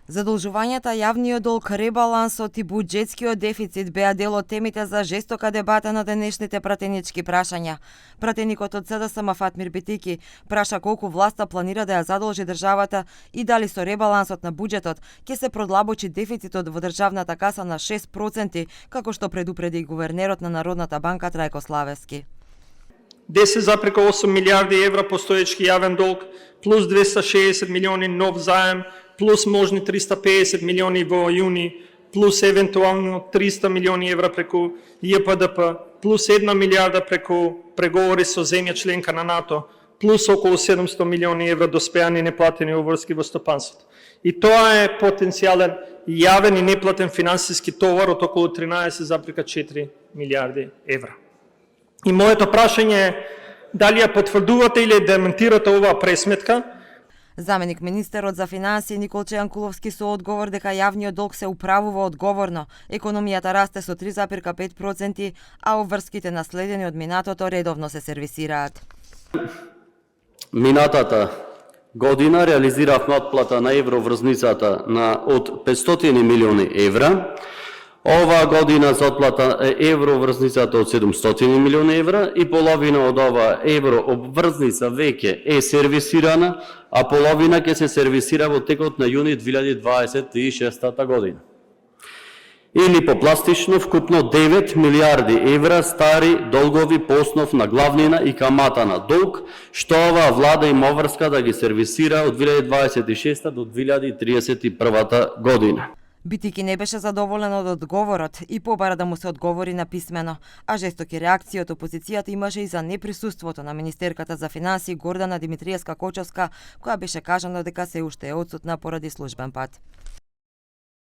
Задолжувањата, јавниот долг, ребалансот и буџетскиот дефицит беа дел од темите за жестока дебата на денешните пратенички прашања. Пратеникот од СДСМ Фатмир Битики праша колку власта планира да ја задолжи државата и дали со ребалансот на буџетот ќе се продлабочи дефицитот во државната каса на 6%, како што предупреди гувернерот на Народната банка Трајко Славевски. 10,8 милиарди евра постоечки јавен долг, плюс 260 милиони нов заем, плюс можни 350 милиони во јуни, плюс евентуално 300 милиони евра преку ЈПДП, плюс 1 милиарда преку преговори со земја членка на НАТО, плюс околу 700 милиони евра доспеани неплатени обврски во стопанството. И тоа е потенцијален јавен и неплатен финансиски товар од околу 13,4 милиарди евра. И моето прашање е дали ја потврдувате или дементирате оваа пресметка? Заменик министерот за финансии Николче Јанкуловски со одговор дека јавниот долг се управува одговорно, економијата расте со 3,5%, а обврските наследени од минатото редовно се сервисираат. Минатата година реализиравме отплата на евроврзницата од 500 милиони евра. Оваа година за отплата евроврзницата од 700 милиони евра и половина од ова еврообврзница веќе е сервисирана, а половина ќе се сервисира во текот на јуни 2026 година. Или попластично вкупно 9 милиарди евра стари долгови по основ на главнина и камата на долг, што оваа влада има обврска да ги сервисира од 2026 до 2031 година. Битики не беше задоволен од одговорот и побара да му се одговори на писмено, а жестоки реакции од опозицијата имаше и за неприсуството на министерката за финансии Гордана Димитриевска Кочовска, која беше кажано дека се уште е одсутна поради службен пат.